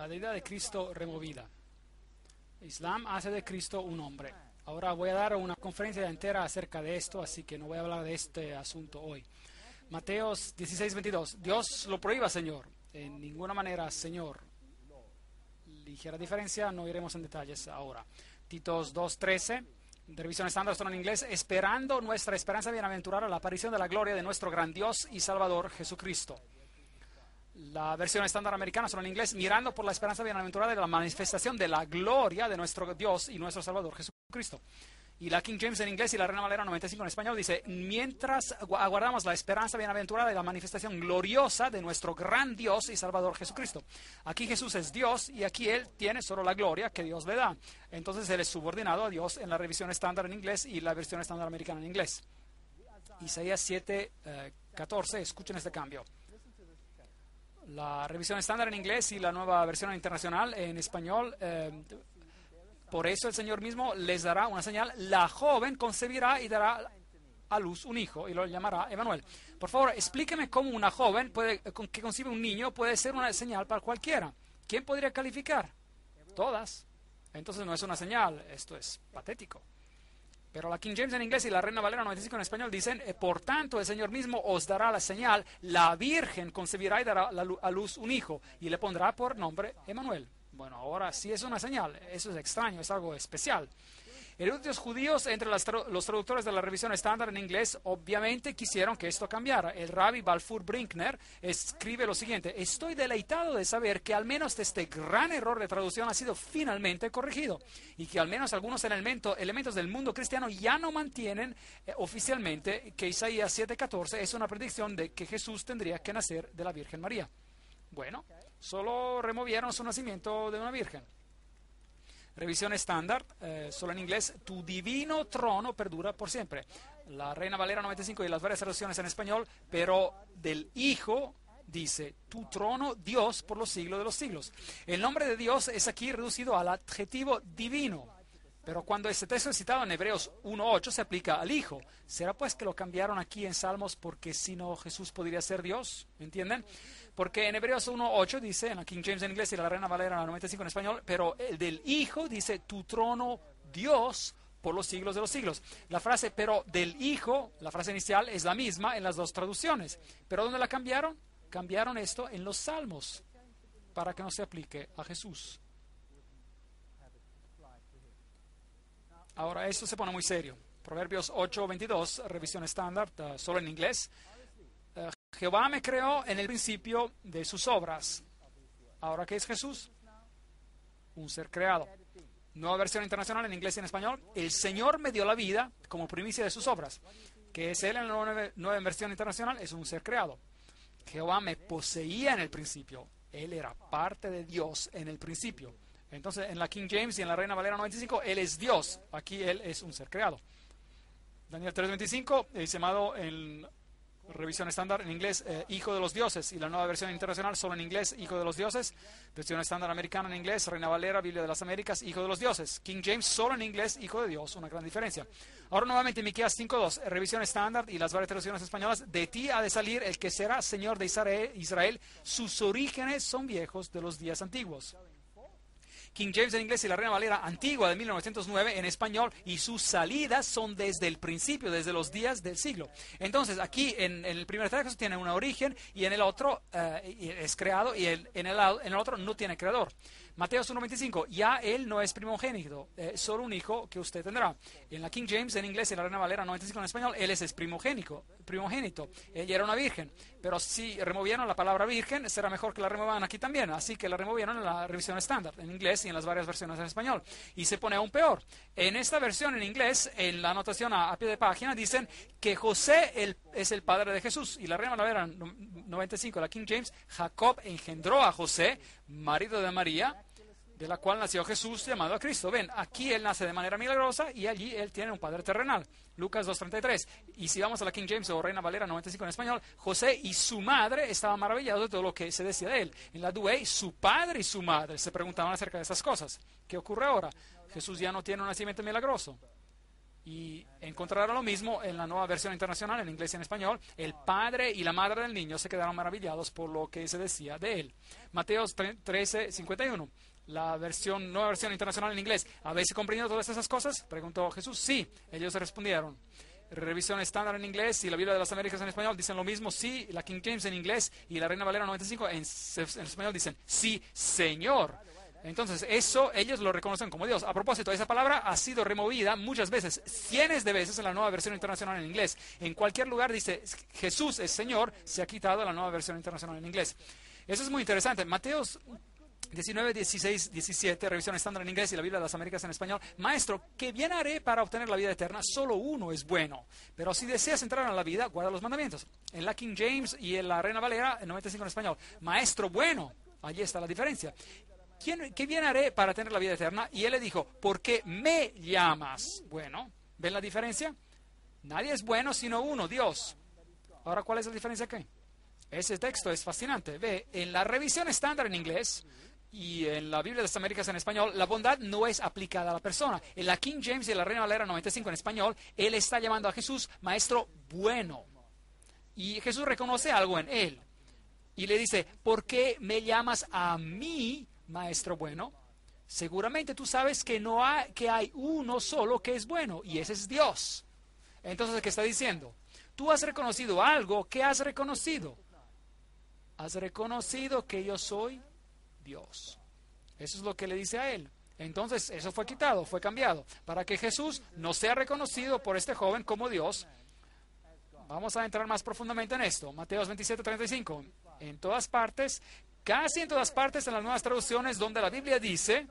La deidad de Cristo removida. Islam hace de Cristo un hombre. Ahora voy a dar una conferencia entera acerca de esto, así que no voy a hablar de este asunto hoy. Mateos 16:22. Dios lo prohíba, Señor. En ninguna manera, Señor. Ligera diferencia, no iremos en detalles ahora. Titos 2:13. De revisión estándar, solo en inglés. Esperando nuestra esperanza bienaventurada, la aparición de la gloria de nuestro gran Dios y Salvador Jesucristo. La versión estándar americana, solo en inglés, mirando por la esperanza bienaventurada de la manifestación de la gloria de nuestro Dios y nuestro Salvador Jesucristo. Y la King James en inglés y la Reina Valera 95 en español dice, mientras aguardamos la esperanza bienaventurada de la manifestación gloriosa de nuestro gran Dios y Salvador Jesucristo. Aquí Jesús es Dios y aquí Él tiene solo la gloria que Dios le da. Entonces Él es subordinado a Dios en la revisión estándar en inglés y la versión estándar americana en inglés. Isaías 7:14, escuchen este cambio. La revisión estándar en inglés y la nueva versión internacional en español. Por eso el Señor mismo les dará una señal. La joven concebirá y dará a luz un hijo y lo llamará Emanuel. Por favor, explíqueme cómo una joven que concibe un niño puede ser una señal para cualquiera. ¿Quién podría calificar? Todas. Entonces no es una señal. Esto es patético. Pero la King James en inglés y la Reina Valera 95 en español dicen, por tanto el Señor mismo os dará la señal, la Virgen concebirá y dará a luz un hijo y le pondrá por nombre Emanuel. Bueno, ahora sí es una señal, eso es extraño, es algo especial. Eruditos judíos entre los traductores de la revisión estándar en inglés obviamente quisieron que esto cambiara. El rabbi Balfour Brinkner escribe lo siguiente: estoy deleitado de saber que al menos este gran error de traducción ha sido finalmente corregido y que al menos algunos elementos del mundo cristiano ya no mantienen oficialmente que Isaías 7:14 es una predicción de que Jesús tendría que nacer de la Virgen María. Bueno, solo removieron su nacimiento de una virgen. Revisión estándar, solo en inglés, tu divino trono perdura por siempre. La Reina Valera 95 y las varias traducciones en español, pero del Hijo dice, tu trono, Dios, por los siglos de los siglos. El nombre de Dios es aquí reducido al adjetivo divino. Pero cuando este texto es citado en Hebreos 1:8 se aplica al Hijo. ¿Será pues que lo cambiaron aquí en Salmos porque si no Jesús podría ser Dios? ¿Entienden? Porque en Hebreos 1:8 dice, en la King James en inglés y la Reina Valera 95 en español, pero el del Hijo dice, tu trono, Dios, por los siglos de los siglos. La frase, pero del Hijo, la frase inicial, es la misma en las dos traducciones. ¿Pero dónde la cambiaron? Cambiaron esto en los Salmos, para que no se aplique a Jesús. Ahora, esto se pone muy serio. Proverbios 8:22, revisión estándar, solo en inglés. Jehová me creó en el principio de sus obras. Ahora, ¿qué es Jesús? Un ser creado. Nueva versión internacional en inglés y en español. El Señor me dio la vida como primicia de sus obras. ¿Qué es Él en la nueva versión internacional? Es un ser creado. Jehová me poseía en el principio. Él era parte de Dios en el principio. Entonces, en la King James y en la Reina Valera 95, Él es Dios. Aquí Él es un ser creado. Daniel 3:25 es llamado en revisión estándar en inglés, Hijo de los Dioses. Y la nueva versión internacional, solo en inglés, Hijo de los Dioses. Versión estándar americana en inglés, Reina Valera, Biblia de las Américas, Hijo de los Dioses. King James, solo en inglés, Hijo de Dios. Una gran diferencia. Ahora nuevamente, Miqueas 5:2, revisión estándar y las varias traducciones españolas. De ti ha de salir el que será Señor de Israel. Sus orígenes son viejos de los días antiguos. King James en inglés y la Reina Valera antigua de 1909 en español, y sus salidas son desde el principio, desde los días del siglo. Entonces, aquí en el primer texto tiene un origen y en el otro es creado y en el otro no tiene creador. Mateo 1:25, ya él no es primogénito, solo un hijo que usted tendrá. En la King James en inglés y la Reina Valera 95 en español, él es primogénito. Ella era una virgen, pero si removieron la palabra virgen, será mejor que la remuevan aquí también. Así que la removieron en la revisión estándar, en inglés y en las varias versiones en español. Y se pone aún peor. En esta versión en inglés, en la anotación a pie de página, dicen que José es el padre de Jesús. Y la Reina Valera 95, la King James, Jacob engendró a José, marido de María, de la cual nació Jesús, llamado a Cristo. Ven, aquí él nace de manera milagrosa y allí él tiene un padre terrenal. Lucas 2:33. Y si vamos a la King James o Reina Valera 95 en español, José y su madre estaban maravillados de todo lo que se decía de él. En la Douay, su padre y su madre se preguntaban acerca de estas cosas. ¿Qué ocurre ahora? Jesús ya no tiene un nacimiento milagroso. Y encontrará lo mismo en la Nueva Versión Internacional, en inglés y en español. El padre y la madre del niño se quedaron maravillados por lo que se decía de él. Mateo 13:51. La Nueva Versión Internacional en inglés. ¿Habéis comprendido todas esas cosas? Preguntó Jesús. Sí, ellos respondieron. Revisión estándar en inglés y la Biblia de las Américas en español dicen lo mismo. Sí, la King James en inglés y la Reina Valera 95 en español dicen sí, Señor. Entonces, eso ellos lo reconocen como Dios. A propósito, esa palabra ha sido removida muchas veces, cientos de veces en la Nueva Versión Internacional en inglés. En cualquier lugar dice Jesús es Señor, se ha quitado la Nueva Versión Internacional en inglés. Eso es muy interesante. Mateos 19, 16, 17, revisión estándar en inglés y la Biblia de las Américas en español. Maestro, ¿qué bien haré para obtener la vida eterna? Solo uno es bueno. Pero si deseas entrar en la vida, guarda los mandamientos. En la King James y en la Reina Valera, en 95 en español. Maestro bueno, allí está la diferencia. ¿Qué bien haré para tener la vida eterna? Y él le dijo, ¿por qué me llamas bueno? ¿Ven la diferencia? Nadie es bueno sino uno, Dios. Ahora, ¿cuál es la diferencia aquí? Ese texto es fascinante. Ve, en la revisión estándar en inglés y en la Biblia de las Américas en español, la bondad no es aplicada a la persona. En la King James y en la Reina Valera 95 en español, él está llamando a Jesús maestro bueno. Y Jesús reconoce algo en él. Y le dice, ¿por qué me llamas a mí maestro bueno? Seguramente tú sabes que que hay uno solo que es bueno, y ese es Dios. Entonces, ¿qué está diciendo? Tú has reconocido algo. ¿Qué has reconocido? Has reconocido que yo soy Dios. Eso es lo que le dice a él. Entonces, eso fue quitado, fue cambiado. Para que Jesús no sea reconocido por este joven como Dios, vamos a entrar más profundamente en esto. Mateo 27:35. En todas partes, casi en todas partes en las nuevas traducciones donde la Biblia dice,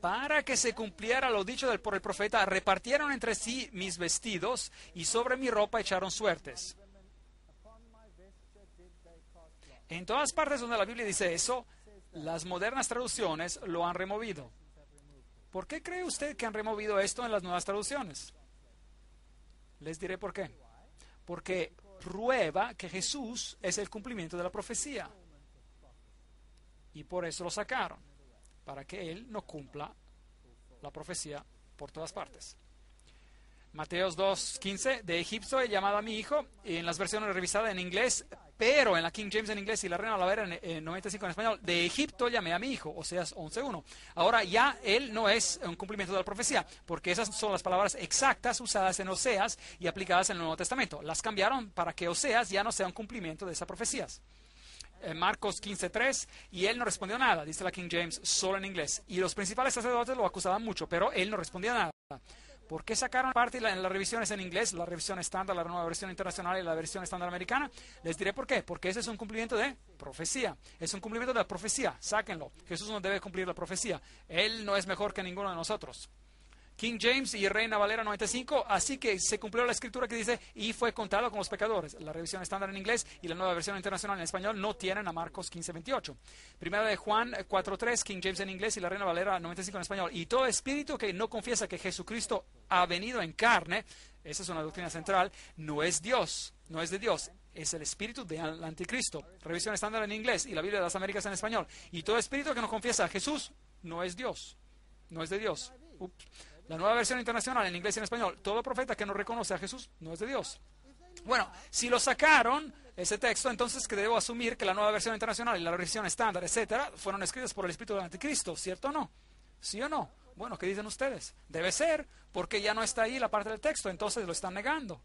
para que se cumpliera lo dicho por el profeta, repartieron entre sí mis vestidos y sobre mi ropa echaron suertes. En todas partes donde la Biblia dice eso, las modernas traducciones lo han removido. ¿Por qué cree usted que han removido esto en las nuevas traducciones? Les diré por qué. Porque prueba que Jesús es el cumplimiento de la profecía. Y por eso lo sacaron, para que Él no cumpla la profecía por todas partes. Mateos 2:15, de Egipto he llamado a mi hijo, en las versiones revisadas en inglés, pero en la King James en inglés y la Reina Valera en 95 en español, de Egipto llamé a mi hijo, Oseas 11:1. Ahora ya él no es un cumplimiento de la profecía, porque esas son las palabras exactas usadas en Oseas y aplicadas en el Nuevo Testamento. Las cambiaron para que Oseas ya no sea un cumplimiento de esas profecías. Marcos 15:3, y él no respondió nada, dice la King James, solo en inglés. Y los principales sacerdotes lo acusaban mucho, pero él no respondía nada. ¿Por qué sacaron parte en las revisiones en inglés, la revisión estándar, la nueva versión internacional y la versión estándar americana? Les diré por qué. Porque ese es un cumplimiento de profecía. Es un cumplimiento de la profecía. Sáquenlo. Jesús no debe cumplir la profecía. Él no es mejor que ninguno de nosotros. King James y Reina Valera 95, así que se cumplió la escritura que dice, y fue contado con los pecadores. La revisión estándar en inglés y la nueva versión internacional en español no tienen a Marcos 15:28. Primera de Juan 4:3, King James en inglés y la Reina Valera 95 en español. Y todo espíritu que no confiesa que Jesucristo ha venido en carne, esa es una doctrina central, no es Dios, no es de Dios. Es el espíritu del anticristo. Revisión estándar en inglés y la Biblia de las Américas en español. Y todo espíritu que no confiesa a Jesús no es Dios, no es de Dios. Ups. La nueva versión internacional en inglés y en español, todo profeta que no reconoce a Jesús no es de Dios. Bueno, si lo sacaron, ese texto, entonces que debo asumir que la nueva versión internacional y la revisión estándar, etcétera, fueron escritas por el espíritu del anticristo, ¿cierto o no? ¿Sí o no? Bueno, ¿qué dicen ustedes? Debe ser, porque ya no está ahí la parte del texto, entonces lo están negando.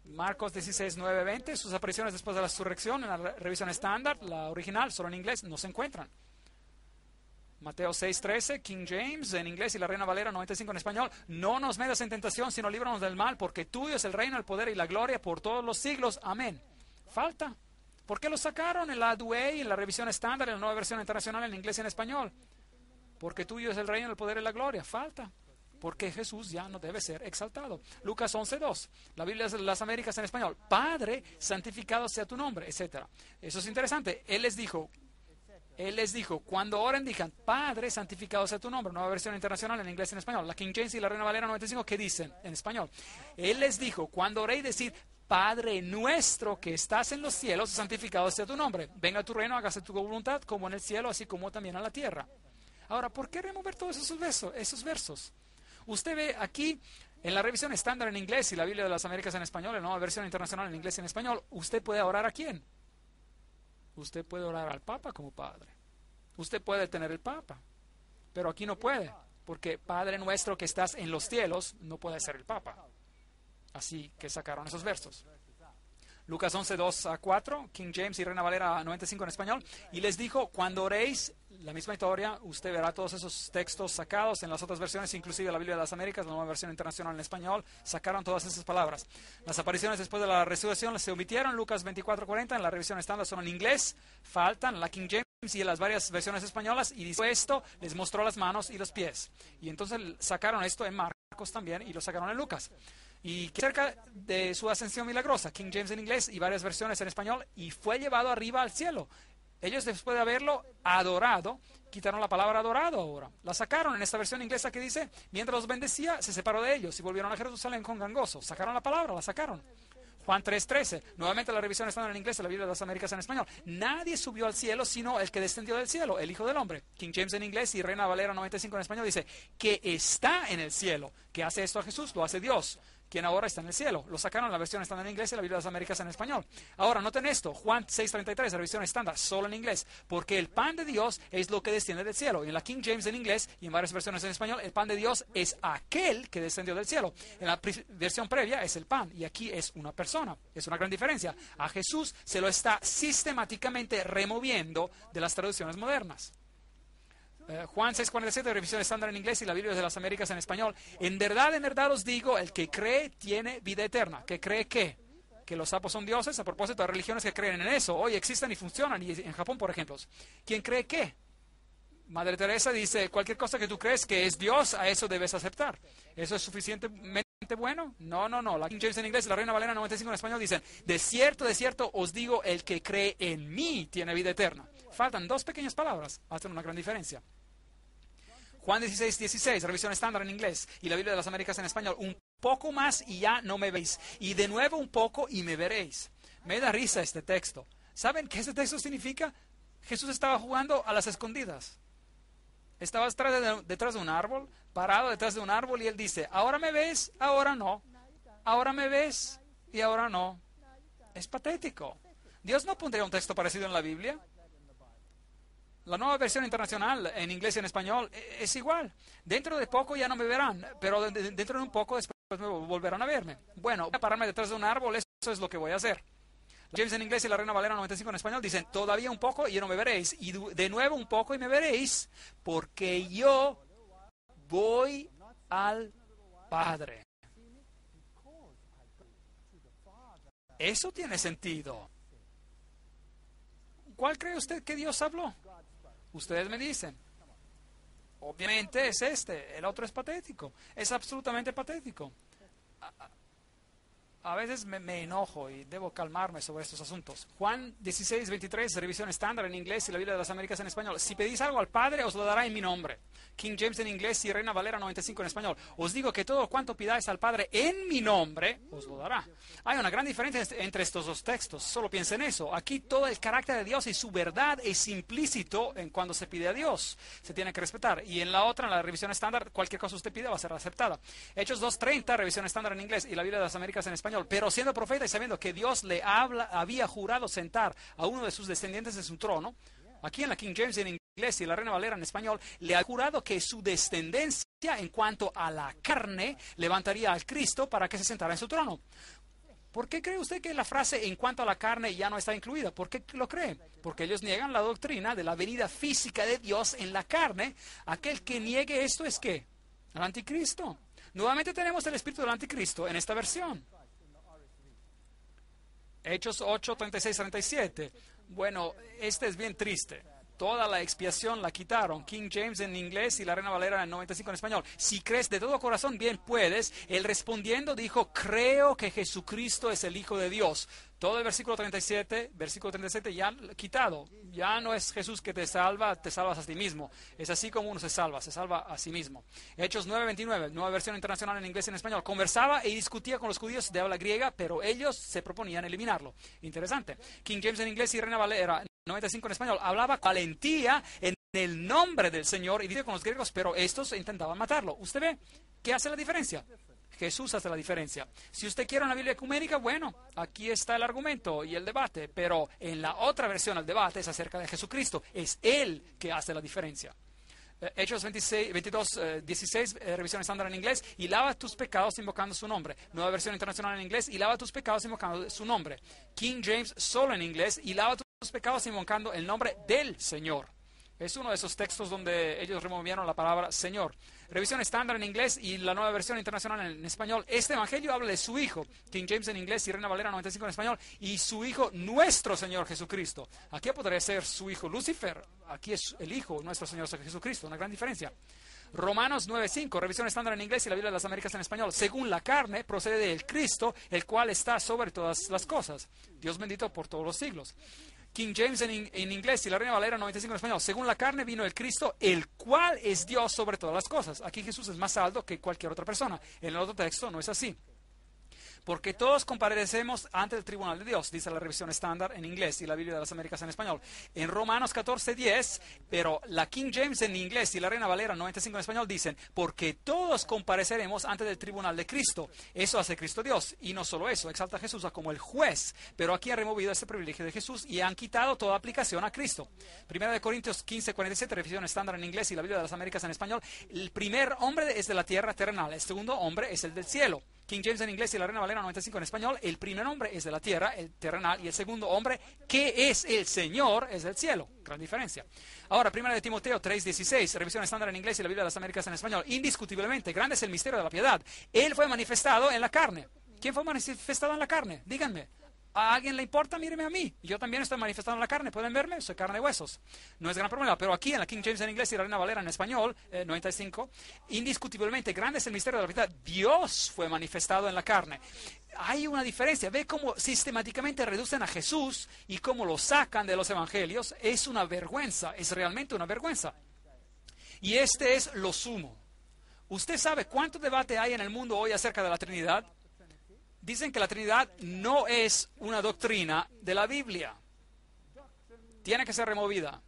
Marcos 16:9, 20, sus apariciones después de la resurrección en la revisión estándar, la original, solo en inglés, no se encuentran. Mateo 6:13, King James en inglés y la Reina Valera 95 en español. No nos metas en tentación, sino líbranos del mal, porque tuyo es el reino, el poder y la gloria por todos los siglos. Amén. Falta. ¿Por qué lo sacaron en la Douay, en la revisión estándar, en la nueva versión internacional en inglés y en español? Porque tuyo es el reino, el poder y la gloria. Falta. Porque Jesús ya no debe ser exaltado. Lucas 11:2, la Biblia de las Américas en español. Padre, santificado sea tu nombre, etc. Eso es interesante. Él les dijo, cuando oren, digan, Padre, santificado sea tu nombre. Nueva versión internacional en inglés y en español. La King James y la Reina Valera 95, ¿qué dicen en español? Él les dijo, cuando oréis, decir, Padre nuestro que estás en los cielos, santificado sea tu nombre. Venga tu reino, hágase tu voluntad, como en el cielo, así como también en la tierra. Ahora, ¿por qué remover todos esos versos? Usted ve aquí en la revisión estándar en inglés y la Biblia de las Américas en español, la nueva versión internacional en inglés y en español, ¿usted puede orar a quién? Usted puede orar al Papa como Padre. Usted puede tener el Papa, pero aquí no puede, porque Padre nuestro que estás en los cielos no puede ser el Papa. Así que sacaron esos versos. Lucas 11, 2 a 4, King James y Reina Valera 95 en español. Y les dijo, cuando oréis, la misma historia, usted verá todos esos textos sacados en las otras versiones, inclusive la Biblia de las Américas, la nueva versión internacional en español, sacaron todas esas palabras. Las apariciones después de la resurrección se omitieron, Lucas 24, 40, en la revisión estándar son en inglés, faltan la King James y en las varias versiones españolas, y dijo esto, les mostró las manos y los pies. Y entonces sacaron esto en Marcos también y lo sacaron en Lucas. Y cerca de su ascensión milagrosa, King James en inglés y varias versiones en español, y fue llevado arriba al cielo. Ellos, después de haberlo adorado, quitaron la palabra adorado ahora. La sacaron en esta versión inglesa que dice, mientras los bendecía, se separó de ellos y volvieron a Jerusalén con gran gozo. Sacaron la palabra, la sacaron. Juan 3:13, nuevamente la revisión estándar en inglés, la Biblia de las Américas en español. Nadie subió al cielo sino el que descendió del cielo, el Hijo del Hombre. King James en inglés y Reina Valera 95 en español dice, que está en el cielo. ¿Que hace esto a Jesús? Lo hace Dios, quien ahora está en el cielo. Lo sacaron en la versión estándar en inglés y la Biblia de las Américas en español. Ahora, noten esto, Juan 6:33, la revisión estándar, solo en inglés. Porque el pan de Dios es lo que desciende del cielo. Y en la King James en inglés y en varias versiones en español, el pan de Dios es aquel que descendió del cielo. En la versión previa es el pan y aquí es una persona. Es una gran diferencia. A Jesús se lo está sistemáticamente removiendo de las traducciones modernas. Juan 6:47, revisión estándar en inglés y la Biblia de las Américas en español. En verdad os digo, el que cree tiene vida eterna. ¿Que cree qué? Que los sapos son dioses. A propósito, hay religiones que creen en eso. Hoy existen y funcionan. Y en Japón, por ejemplo. ¿Quién cree qué? Madre Teresa dice, cualquier cosa que tú crees que es Dios, a eso debes aceptar. ¿Eso es suficientemente bueno? No. La King James en inglés y la Reina Valera 95 en español dicen, de cierto os digo, el que cree en mí tiene vida eterna. Faltan dos pequeñas palabras, hacen una gran diferencia. Juan 16:16, revisión estándar en inglés y la Biblia de las Américas en español. Un poco más y ya no me veis. Y de nuevo un poco y me veréis. Me da risa este texto. ¿Saben qué este texto significa? Jesús estaba jugando a las escondidas. Estaba detrás de un árbol, parado detrás de un árbol y él dice, ahora me ves, ahora no. Ahora me ves y ahora no. Es patético. Dios no pondría un texto parecido en la Biblia. La nueva versión internacional en inglés y en español es igual. Dentro de poco ya no me verán, pero dentro de un poco después me volverán a verme. Bueno, voy a pararme detrás de un árbol, eso es lo que voy a hacer. James en inglés y la Reina Valera 95 en español dicen, todavía un poco y ya no me veréis. Y de nuevo un poco y me veréis, porque yo voy al Padre. Eso tiene sentido. ¿Cuál cree usted que Dios habló? Ustedes me dicen. Obviamente es este, el otro es patético. Es absolutamente patético. A veces me enojo y debo calmarme sobre estos asuntos. Juan 16:23, revisión estándar en inglés y la Biblia de las Américas en español. Si pedís algo al Padre, os lo dará en mi nombre. King James en inglés y Reina Valera 95 en español. Os digo que todo cuanto pidáis al Padre en mi nombre, os lo dará. Hay una gran diferencia entre estos dos textos. Solo piensen en eso. Aquí todo el carácter de Dios y su verdad es implícito en cuando se pide a Dios. Se tiene que respetar. Y en la otra, en la revisión estándar, cualquier cosa usted pida va a ser aceptada. Hechos 2:30, revisión estándar en inglés y la Biblia de las Américas en español. Pero siendo profeta y sabiendo que Dios le había jurado sentar a uno de sus descendientes en su trono, aquí en la King James en inglés y la Reina Valera en español, le ha jurado que su descendencia en cuanto a la carne levantaría al Cristo para que se sentara en su trono. ¿Por qué cree usted que la frase en cuanto a la carne ya no está incluida? ¿Por qué lo cree? Porque ellos niegan la doctrina de la venida física de Dios en la carne. Aquel que niegue esto es ¿qué? El anticristo. Nuevamente tenemos el espíritu del anticristo en esta versión. Hechos 8, 36, 37. Bueno, este es bien triste. Toda la expiación la quitaron. King James en inglés y la Reina Valera en 95 en español. Si crees de todo corazón, bien puedes. Él respondiendo dijo, creo que Jesucristo es el Hijo de Dios. Todo el versículo 37 ya quitado. Ya no es Jesús que te salvas a ti mismo. Es así como uno se salva a sí mismo. Hechos 9:29, nueva versión internacional en inglés y en español. Conversaba y discutía con los judíos de habla griega, pero ellos se proponían eliminarlo. Interesante. King James en inglés y Reina Valera 95 en español. Hablaba con valentía en el nombre del Señor, y dice con los griegos, pero estos intentaban matarlo. ¿Usted ve qué hace la diferencia? Jesús hace la diferencia. Si usted quiere una Biblia ecuménica, bueno, aquí está el argumento y el debate, pero en la otra versión el debate es acerca de Jesucristo. Es Él que hace la diferencia. Hechos 22, 16, revisión estándar en inglés, y lava tus pecados invocando su nombre. Nueva versión internacional en inglés, y lava tus pecados invocando su nombre. King James solo en inglés, y lava tus pecados invocando el nombre del Señor. Es uno de esos textos donde ellos removieron la palabra Señor. Revisión estándar en inglés y la nueva versión internacional en español. Este evangelio habla de su Hijo, King James en inglés y Reina Valera 95 en español, y su Hijo, nuestro Señor Jesucristo. Aquí podría ser su hijo Lucifer, aquí es el Hijo, nuestro Señor Jesucristo, una gran diferencia. Romanos 9:5, revisión estándar en inglés y la Biblia de las Américas en español. Según la carne, procede del Cristo, el cual está sobre todas las cosas. Dios bendito por todos los siglos. King James en inglés y la Reina Valera 95 en español. Según la carne vino el Cristo, el cual es Dios sobre todas las cosas. Aquí Jesús es más alto que cualquier otra persona. En el otro texto no es así. Porque todos comparecemos ante el tribunal de Dios, dice la revisión estándar en inglés y la Biblia de las Américas en español. En Romanos 14:10, pero la King James en inglés y la Reina Valera 95 en español dicen, porque todos compareceremos ante el tribunal de Cristo. Eso hace Cristo Dios. Y no solo eso, exalta a Jesús como el juez. Pero aquí han removido ese privilegio de Jesús y han quitado toda aplicación a Cristo. Primera de Corintios 15:47, revisión estándar en inglés y la Biblia de las Américas en español. El primer hombre es de la tierra terrenal, el segundo hombre es el del cielo. King James en inglés y la Reina Valera 95 en español, el primer hombre es de la tierra, el terrenal, y el segundo hombre, que es el Señor, es del cielo. Gran diferencia. Ahora, primera de Timoteo 3:16, revisión estándar en inglés y la Biblia de las Américas en español. Indiscutiblemente, grande es el misterio de la piedad. Él fue manifestado en la carne. ¿Quién fue manifestado en la carne? Díganme. ¿A alguien le importa? Míreme a mí. Yo también estoy manifestando en la carne. ¿Pueden verme? Soy carne y huesos. No es gran problema. Pero aquí en la King James en inglés y la Reina Valera en español, 95, indiscutiblemente grande es el misterio de la piedad. Dios fue manifestado en la carne. Hay una diferencia. Ve cómo sistemáticamente reducen a Jesús y cómo lo sacan de los evangelios. Es una vergüenza. Es realmente una vergüenza. Y este es lo sumo. ¿Usted sabe cuánto debate hay en el mundo hoy acerca de la Trinidad? Dicen que la Trinidad no es una doctrina de la Biblia. Tiene que ser removida.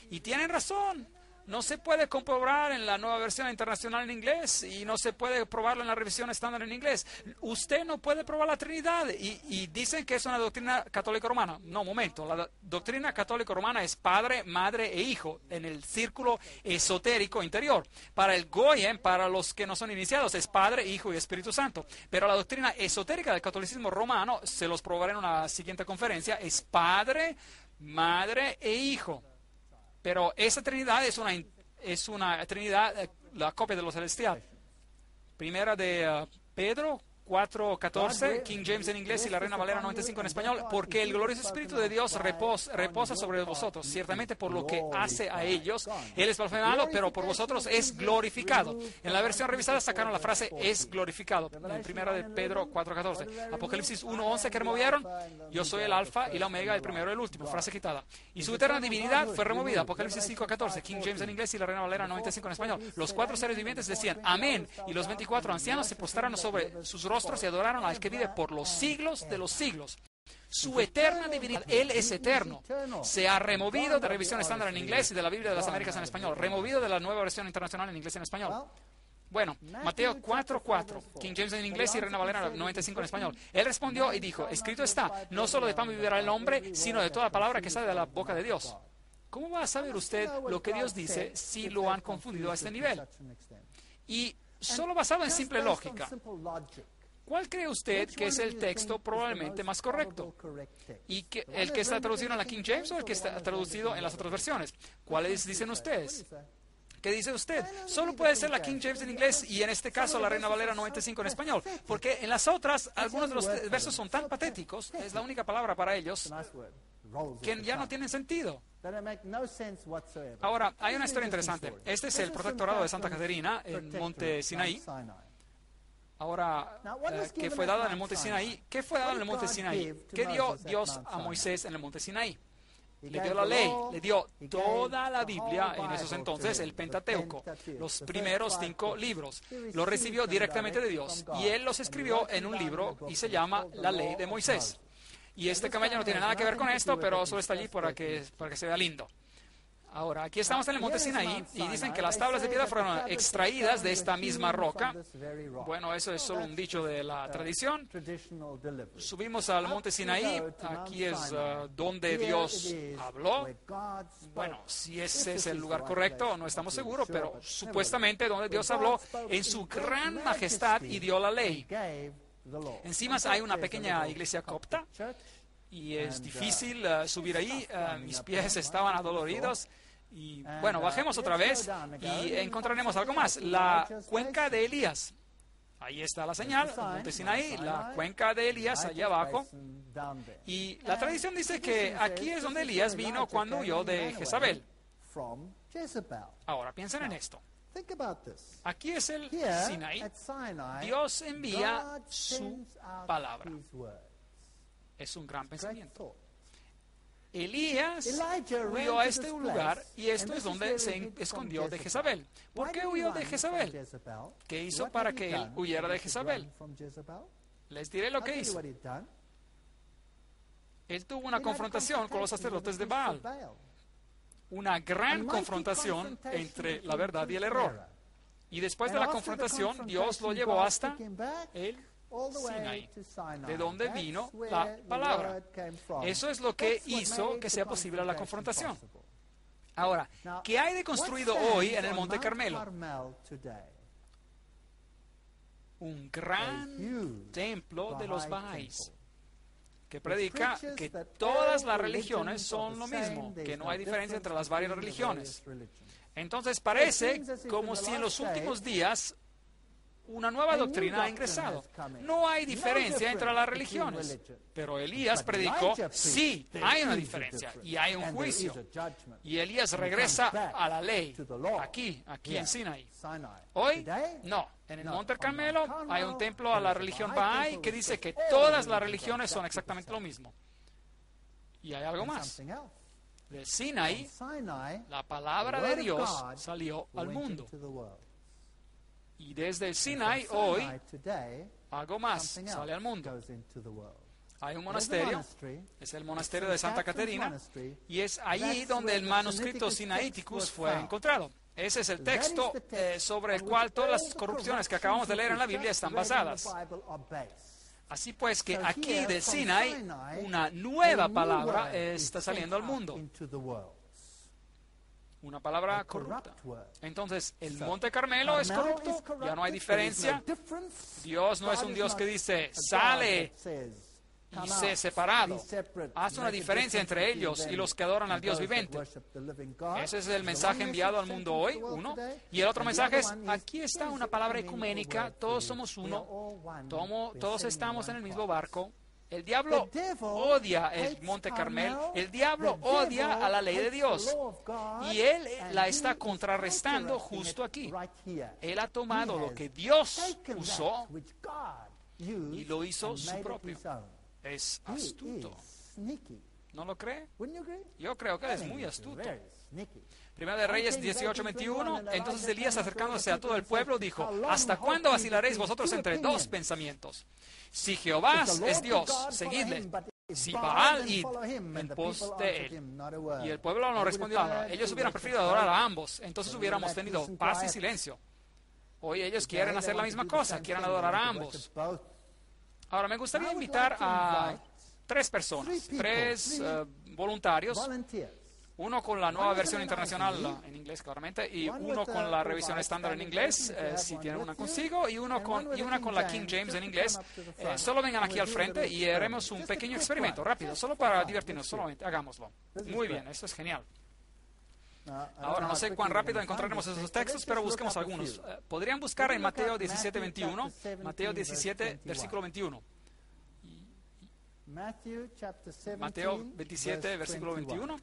Y tienen razón. No se puede comprobar en la nueva versión internacional en inglés y no se puede probarlo en la revisión estándar en inglés. Usted no puede probar la Trinidad y dicen que es una doctrina católica romana. No, momento. La doctrina católica romana es Padre, Madre e Hijo en el círculo esotérico interior. Para el Goyen, para los que no son iniciados, es Padre, Hijo y Espíritu Santo. Pero la doctrina esotérica del catolicismo romano, se los probaré en una siguiente conferencia, es Padre, Madre e Hijo. Pero esa Trinidad es una Trinidad, la copia de lo celestial. Primera de Pedro 4:14, King James en inglés y la Reina Valera 95 en español, porque el glorioso Espíritu de Dios reposa sobre vosotros, ciertamente por lo que hace a ellos, Él es blasfemado, pero por vosotros es glorificado. En la versión revisada sacaron la frase es glorificado, en primera de Pedro 4:14. Apocalipsis 1:11 que removieron, yo soy el alfa y la omega, el primero y el último, frase quitada. Y su eterna divinidad fue removida, Apocalipsis 5:14, King James en inglés y la Reina Valera 95 en español. Los 4 seres vivientes decían amén, y los 24 ancianos se postraron sobre sus rostros y adoraron al que vive por los siglos de los siglos. Su eterna divinidad, Él es eterno. Se ha removido de revisión estándar en inglés y de la Biblia de las Américas en español, removido de la nueva versión internacional en inglés y en español. Bueno, Mateo 4:4, King James en inglés y Reina Valera 95 en español. Él respondió y dijo, escrito está, no solo de pan vivirá el hombre, sino de toda palabra que sale de la boca de Dios. ¿Cómo va a saber usted lo que Dios dice si lo han confundido a este nivel? Y solo basado en simple lógica, ¿cuál cree usted que es el texto probablemente más correcto? ¿Y el que está traducido en la King James o el que está traducido en las otras versiones? ¿Cuáles dicen ustedes? ¿Qué dice usted? Solo puede ser la King James en inglés y en este caso la Reina Valera 95 en español, porque en las otras algunos de los versos son tan patéticos, es la única palabra para ellos, que ya no tienen sentido. Ahora, hay una historia interesante. Este es el protectorado de Santa Caterina en Monte Sinaí. Ahora, que fue dado en el Monte Sinaí. ¿Qué fue dado en el Monte Sinaí? ¿Qué dio Dios a Moisés en el Monte Sinaí? Le dio la ley, le dio toda la Biblia en esos entonces, el Pentateuco, los primeros 5 libros. Lo recibió directamente de Dios y él los escribió en un libro y se llama La Ley de Moisés. Y este camello no tiene nada que ver con esto, pero solo está allí para que se vea lindo. Ahora, aquí estamos en el monte Sinaí y dicen que las tablas de piedra fueron extraídas de esta misma roca. Bueno, eso es solo un dicho de la tradición. Subimos al monte Sinaí, aquí es donde Dios habló. Bueno, si ese es el lugar correcto, no estamos seguros, pero supuestamente donde Dios habló en su gran majestad y dio la ley. Encima hay una pequeña iglesia copta y es difícil subir ahí, mis pies estaban adoloridos. Y bueno, bajemos otra vez y encontraremos algo más. La cuenca de Elías. Ahí está la señal, el monte Sinaí, la cuenca de Elías allá abajo. Y la tradición dice que aquí es donde Elías vino cuando huyó de Jezabel. Ahora, piensen en esto. Aquí es el Sinaí. Dios envía su palabra. Es un gran pensamiento. Elías huyó a este lugar y esto es donde se escondió de Jezabel. ¿Por qué huyó de Jezabel? ¿Qué hizo para que él huyera de Jezabel? Les diré lo que hizo. Él tuvo una confrontación con los sacerdotes de Baal. Una gran confrontación entre la verdad y el error. Y después de la confrontación, Dios lo llevó hasta el Sinaí, de donde vino la palabra. Eso es lo que hizo que sea posible la confrontación. Ahora, ¿qué hay de construido hoy en el Monte Carmelo? Un gran templo de los Bahá'ís que predica que todas las religiones son lo mismo, que no hay diferencia entre las varias religiones. Entonces parece como si en los últimos días una nueva doctrina ha ingresado. No hay diferencia entre las religiones. Pero Elías predicó, sí, hay una diferencia y hay un juicio. Y Elías regresa a la ley, aquí en Sinaí. Hoy, no. En el Monte Carmelo hay un templo a la religión Bahá'í que dice que todas las religiones son exactamente lo mismo. Y hay algo más. Del Sinaí, la palabra de Dios salió al mundo. Y desde el Sinaí hoy, algo más sale al mundo. Hay un monasterio, es el monasterio de Santa Caterina, y es allí donde el manuscrito Sinaiticus fue encontrado. Ese es el texto sobre el cual todas las corrupciones que acabamos de leer en la Biblia están basadas. Así pues que aquí del Sinaí, una nueva palabra está saliendo al mundo. Una palabra corrupta. Entonces, el Monte Carmelo es corrupto, ya no hay diferencia. Dios no es un Dios que dice, sale y sé separado. Haz una diferencia entre ellos y los que adoran al Dios vivente. Ese es el mensaje enviado al mundo hoy, uno. Y el otro mensaje es, aquí está una palabra ecuménica, todos somos uno, todos estamos en el mismo barco. El diablo odia el Monte Carmelo, el diablo odia a la ley de Dios y él la está contrarrestando justo aquí. Él ha tomado lo que Dios usó y lo hizo su propio. Es astuto. ¿No lo cree? Yo creo que es muy astuto. Primera de Reyes 18:21. Entonces Elías, acercándose a todo el pueblo, dijo, ¿hasta cuándo vacilaréis vosotros entre dos pensamientos? Si Jehová es Dios, seguidle. Si Baal, id en pos de él. Y el pueblo no respondió nada. Ellos hubieran preferido adorar a ambos. Entonces hubiéramos tenido paz y silencio. Hoy ellos quieren hacer la misma cosa, quieren adorar a ambos. Ahora, me gustaría invitar a tres personas, tres voluntarios. Uno con la nueva versión internacional en inglés, claramente, y uno con la revisión estándar en inglés, si tienen una consigo, y una con la King James en inglés. Solo vengan aquí al frente y haremos un pequeño experimento, rápido, solo para divertirnos, solamente, hagámoslo. Muy bien, eso es genial. Ahora, no sé cuán rápido encontraremos esos textos, pero busquemos algunos. Podrían buscar en Mateo 17:21, Mateo 17, versículo 21. Mateo 27, versículo 21.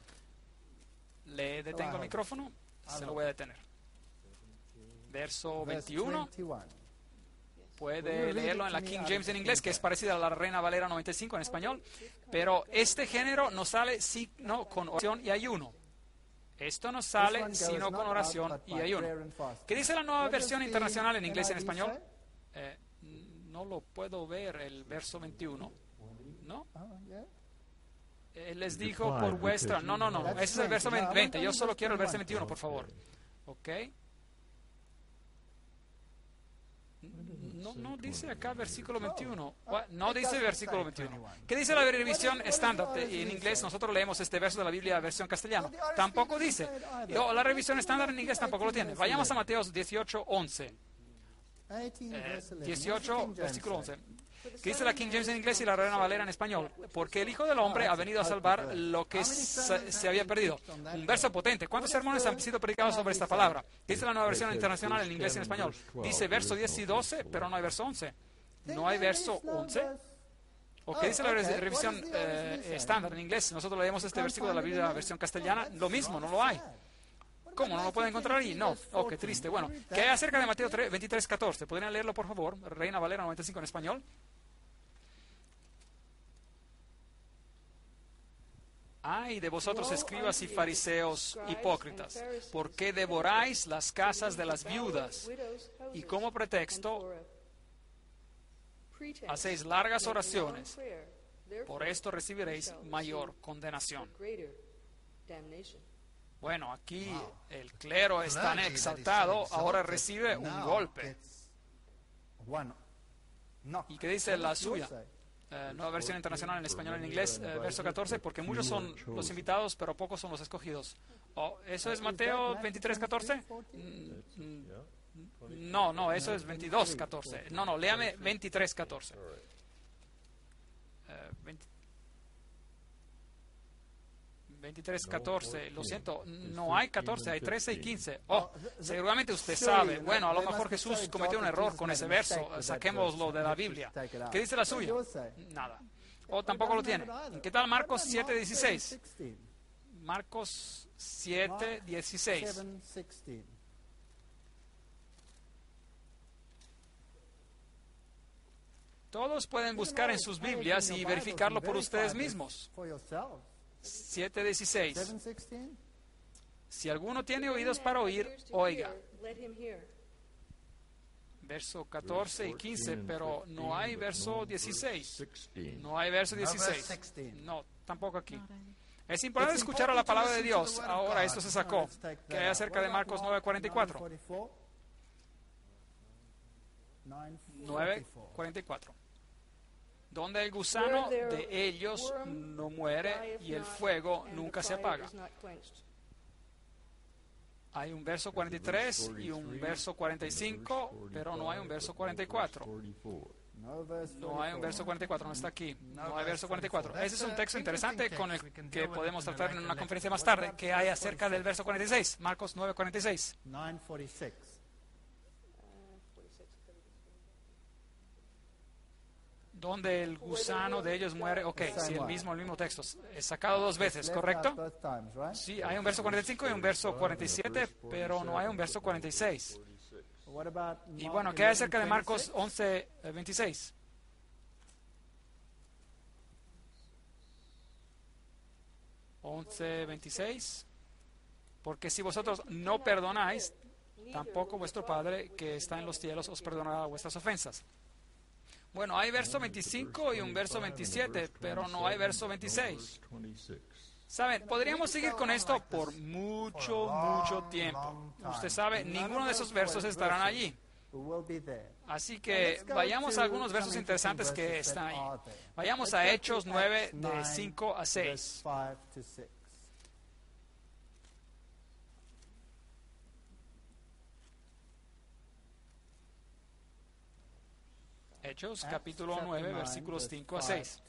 Le detengo el micrófono, se lo voy a detener. Verso 21. Puede leerlo en la King James en inglés, que es parecida a la Reina Valera 95 en español. Pero este género no sale sino con oración y ayuno. Esto no sale sino con oración y ayuno. ¿Qué dice la nueva versión internacional en inglés y en español? No lo puedo ver, el verso 21. ¿No? Él les dijo por vuestra... No, ese es el verso 20. Yo solo quiero el verso 21, por favor. ¿Ok? No dice acá versículo 21. No dice versículo 21. ¿Qué dice la revisión estándar? En inglés nosotros leemos este verso de la Biblia versión castellano. Tampoco dice. La revisión estándar en inglés tampoco lo tiene. Vayamos a Mateo 18, 11. 18, versículo 11. Que dice la King James en inglés y la Reina Valera en español. Porque el Hijo del Hombre ha venido a salvar lo que se había perdido. Un verso potente. ¿Cuántos sermones han sido predicados sobre esta palabra? Que dice la nueva versión internacional en inglés y en español. Dice verso 10 y 12, pero no hay verso 11. ¿No hay verso 11? ¿O qué dice la revisión estándar en inglés? Nosotros leemos este versículo de la Biblia versión castellana. Lo mismo, no lo hay. ¿Cómo? ¿No lo pueden encontrar ahí? No. Oh, qué triste. Bueno, ¿qué hay acerca de Mateo 23, 14? ¿Podrían leerlo, por favor? Reina Valera 95 en español. Ay de vosotros, escribas y fariseos hipócritas, ¿por qué devoráis las casas de las viudas? Y como pretexto hacéis largas oraciones. Por esto recibiréis mayor condenación. Bueno, aquí el clero es tan exaltado, ahora recibe un golpe. ¿Y qué dice la suya? Nueva versión internacional en español y en inglés, verso 14, porque muchos son los invitados, pero pocos son los escogidos. ¿Eso es Mateo 23, 14? No, eso es 22, 14. No, léame 23, 14. 23, 14, lo siento, no hay 14, hay 13 y 15. Seguramente usted sabe. Bueno, a lo mejor Jesús cometió un error con ese verso, saquémoslo de la Biblia. ¿Qué dice la suya? Nada. Tampoco lo tiene. ¿Qué tal Marcos 7, 16? Marcos 7, 16. Todos pueden buscar en sus Biblias y verificarlo por ustedes mismos. 7:16. Si alguno tiene oídos para oír, oiga. Verso 14 y 15, pero no hay verso 16. No hay verso 16. No, tampoco aquí. Es importante escuchar a la palabra de Dios. Ahora esto se sacó. ¿Qué hay acerca de Marcos 9:44? 9:44. Donde el gusano de ellos no muere y el fuego nunca se apaga. Hay un verso 43 y un verso 45, pero no hay un verso 44. No hay un verso 44, no está aquí. No hay verso 44. Ese es un texto interesante con el que podemos tratar en una conferencia más tarde. ¿Qué hay acerca del verso 46? Marcos 9:46. Donde el gusano de ellos muere. Ok, sí, el mismo texto. Es sacado dos veces, ¿correcto? Sí, hay un verso 45 y un verso 47, pero no hay un verso 46. Y bueno, ¿qué hay acerca de Marcos 11:26? (11:26) Porque si vosotros no perdonáis, tampoco vuestro Padre que está en los cielos os perdonará vuestras ofensas. Bueno, hay verso 25 y un verso 27, pero no hay verso 26. Saben, podríamos seguir con esto por mucho tiempo. Usted sabe, ninguno de esos versos estarán allí. Así que vayamos a algunos versos interesantes que están ahí. Vayamos a Hechos 9, de 5 a 6. Hechos, capítulo 9, versículos 5 a 6.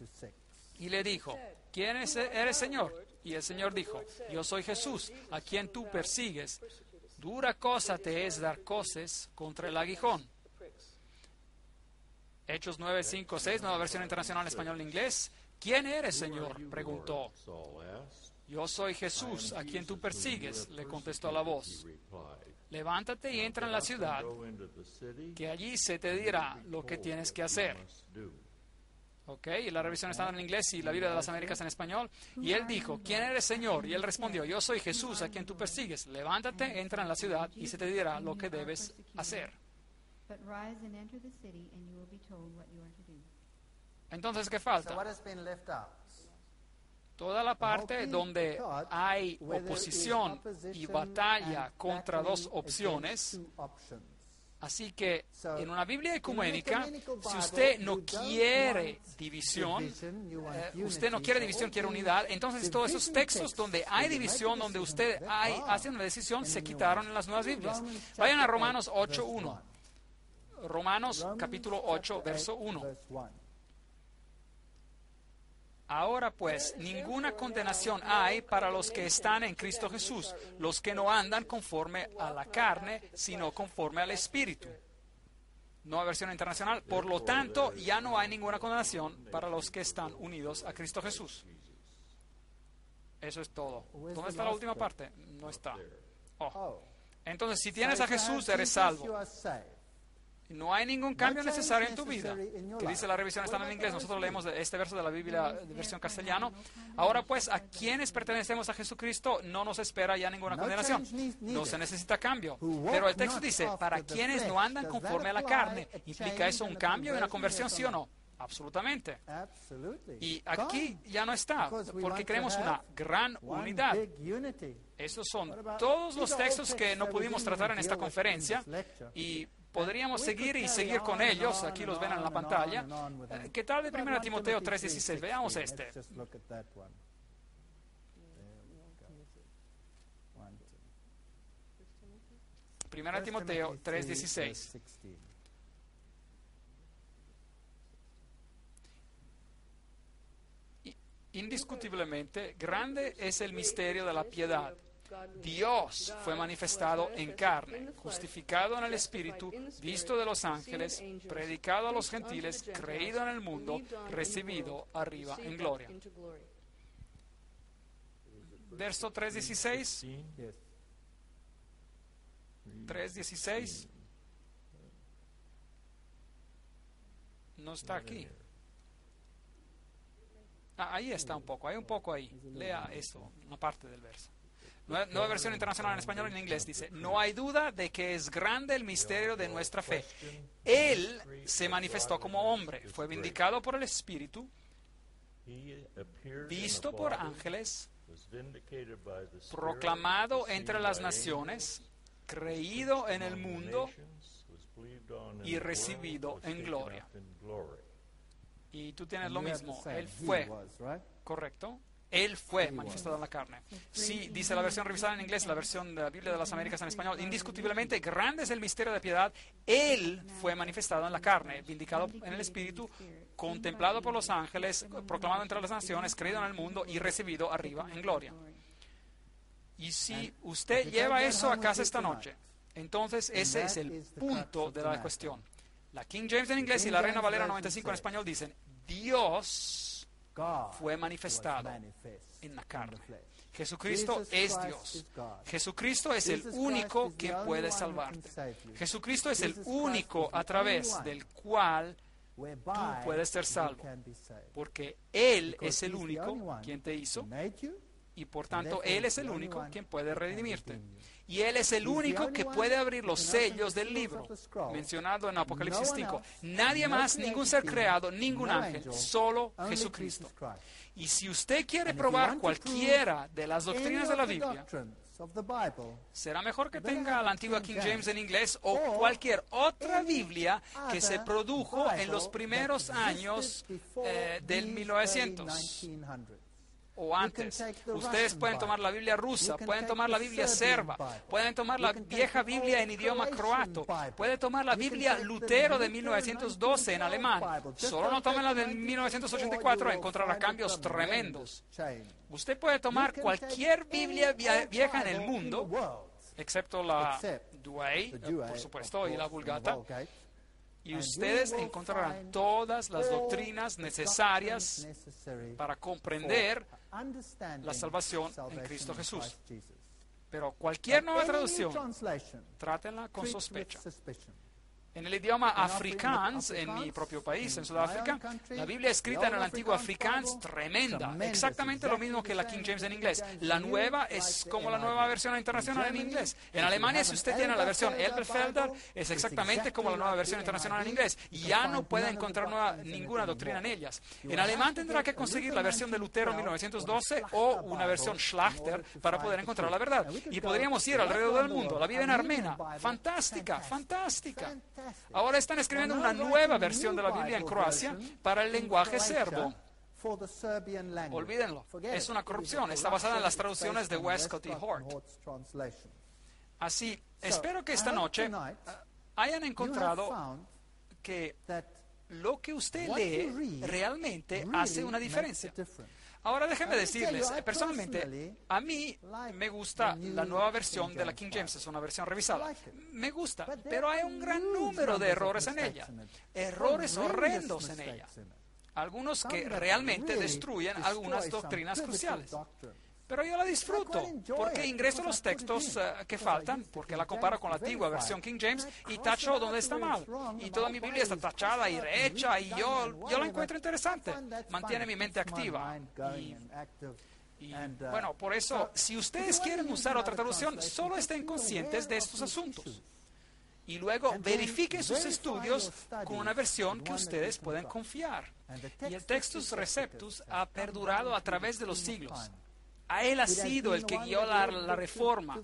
Y le dijo, ¿quién eres, Señor? Y el Señor dijo, yo soy Jesús, a quien tú persigues. Dura cosa te es dar coces contra el aguijón. Hechos 9, 5, 6, nueva versión internacional en español e inglés. ¿Quién eres, Señor? Preguntó. Yo soy Jesús, a quien tú persigues, le contestó la voz. Levántate y entra en la ciudad, que allí se te dirá lo que tienes que hacer. Ok, y la revisión está en inglés y la Biblia de las Américas en español. Y él dijo, ¿quién eres, Señor? Y él respondió, yo soy Jesús, a quien tú persigues. Levántate, entra en la ciudad y se te dirá lo que debes hacer. Entonces, ¿qué falta? Toda la parte donde hay oposición y batalla contra dos opciones. Así que en una Biblia ecuménica, si usted no quiere división, quiere unidad, entonces todos esos textos donde hay división, donde usted hace una decisión, se quitaron en las nuevas Biblias. Vayan a Romanos 8:1. Romanos capítulo 8, verso 1. Ahora pues, ninguna condenación hay para los que están en Cristo Jesús, los que no andan conforme a la carne, sino conforme al Espíritu. Nueva versión internacional. Por lo tanto, ya no hay ninguna condenación para los que están unidos a Cristo Jesús. Eso es todo. ¿Dónde está la última parte? No está. Entonces, si tienes a Jesús, eres salvo. No hay ningún cambio necesario en tu vida. Que dice la revisión, está en inglés. Nosotros leemos este verso de la Biblia de versión castellano. Ahora pues, a quienes pertenecemos a Jesucristo no nos espera ya ninguna condenación. No se necesita cambio. Pero el texto dice, para quienes no andan conforme a la carne. ¿Implica eso un cambio y una conversión, sí o no? Absolutamente. Y aquí ya no está, porque queremos una gran unidad. Esos son todos los textos que no pudimos tratar en esta conferencia. Y podríamos seguir con ellos. Aquí los ven en la pantalla. ¿Qué tal de 1 Timoteo 3:16? Veamos este. 1 Timoteo 3:16. Indiscutiblemente, grande es el misterio de la piedad. Dios fue manifestado en carne, justificado en el Espíritu, visto de los ángeles, predicado a los gentiles, creído en el mundo, recibido arriba en gloria. Verso 3:16. 3:16. No está aquí. Ahí está un poco, hay un poco ahí. Lea esto, una parte del verso. Nueva versión internacional en español y en inglés dice: no hay duda de que es grande el misterio de nuestra fe. Él se manifestó como hombre, fue vindicado por el Espíritu, visto por ángeles, proclamado entre las naciones, creído en el mundo y recibido en gloria. Y tú tienes lo mismo. Él fue, correcto. Él fue manifestado en la carne. Sí, dice la versión revisada en inglés, la versión de la Biblia de las Américas en español. Indiscutiblemente, grande es el misterio de piedad. Él fue manifestado en la carne, vindicado en el Espíritu, contemplado por los ángeles, proclamado entre las naciones, creído en el mundo y recibido arriba en gloria. Y si usted lleva eso a casa esta noche, entonces ese es el punto de la cuestión. La King James en inglés y la Reina Valera 95 en español dicen: Dios fue manifestado en la carne. Jesucristo es Dios. Jesucristo es el único que puede salvarte. Jesucristo es el único a través del cual tú puedes ser salvo. Porque Él es el único quien te hizo y por tanto Él es el único quien puede redimirte. Y Él es el único que puede abrir los sellos del libro, mencionado en Apocalipsis 5. Nadie más, ningún ser creado, ningún ángel, solo Jesucristo. Y si usted quiere probar cualquiera de las doctrinas de la Biblia, será mejor que tenga la antigua King James en inglés o cualquier otra Biblia que se produjo en los primeros años del 1900. O antes. Ustedes pueden tomar la Biblia rusa, pueden tomar la Biblia serba, pueden tomar la vieja Biblia en idioma croato, pueden tomar la Biblia Lutero de 1912 en alemán. Solo no tomen la de 1984, encontrará cambios tremendos. Usted puede tomar cualquier Biblia vieja en el mundo, excepto la Douay, por supuesto, y la Vulgata. Y ustedes encontrarán todas las doctrinas necesarias para comprender la salvación en Cristo Jesús. Pero cualquier nueva traducción, trátenla con sospecha. En el idioma afrikaans, en mi propio país, en Sudáfrica, la Biblia escrita en el antiguo afrikaans, tremenda, exactamente lo mismo que la King James en inglés. La nueva es como la nueva versión internacional en inglés. En Alemania, si usted tiene la versión Elberfelder, es exactamente como la nueva versión internacional en inglés. Ya no puede encontrar ninguna doctrina en ellas. En alemán tendrá que conseguir la versión de Lutero 1912 o una versión Schlachter para poder encontrar la verdad. Y podríamos ir alrededor del mundo. La Biblia en armena, fantástica, fantástica. Ahora están escribiendo una nueva versión de la Biblia en Croacia para el lenguaje serbo. Olvídenlo, es una corrupción. Está basada en las traducciones de Westcott y Hort. Así, espero que esta noche hayan encontrado que lo que usted lee realmente hace una diferencia. Ahora déjenme decirles, personalmente, a mí me gusta la nueva versión de la King James, es una versión revisada. Me gusta, pero hay un gran número de errores en ella, errores horrendos en ella, algunos que realmente destruyen algunas doctrinas cruciales. Pero yo la disfruto, porque ingreso los textos que faltan, porque la comparo con la antigua versión King James y tacho donde está mal. Y toda mi Biblia está tachada y rehecha y yo la encuentro interesante. Mantiene mi mente activa. Y bueno, por eso, si ustedes quieren usar otra traducción, solo estén conscientes de estos asuntos. Y luego verifiquen sus estudios con una versión que ustedes pueden confiar. Y el Textus Receptus ha perdurado a través de los siglos. A él ha sido el que guió la reforma,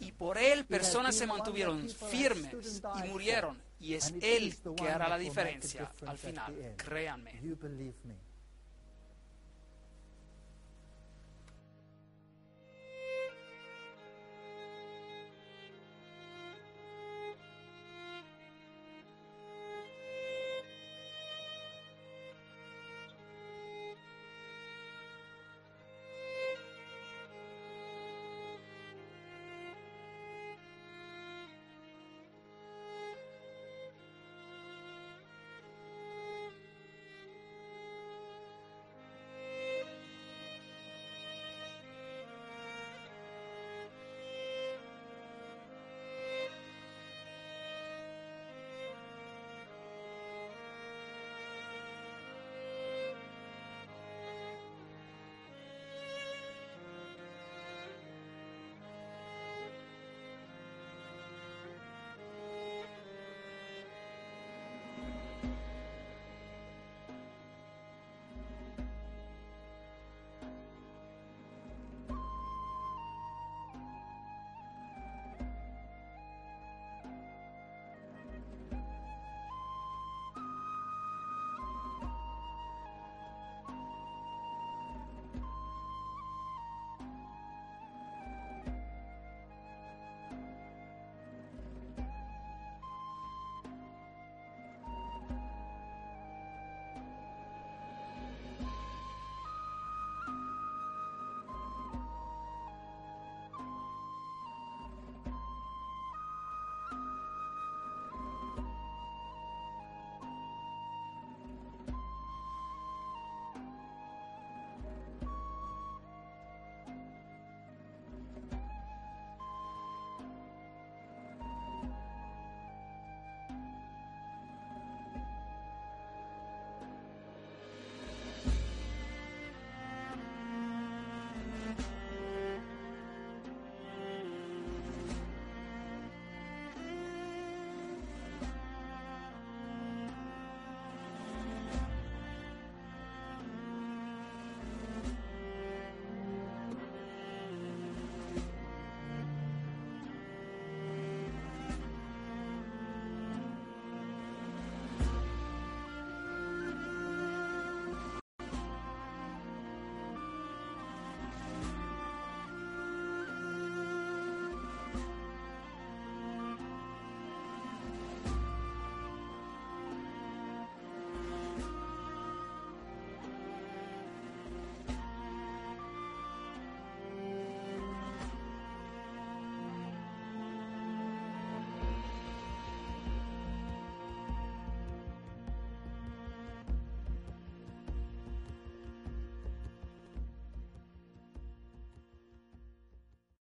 y por él personas se mantuvieron firmes y murieron, y es él que hará la diferencia al final, créanme.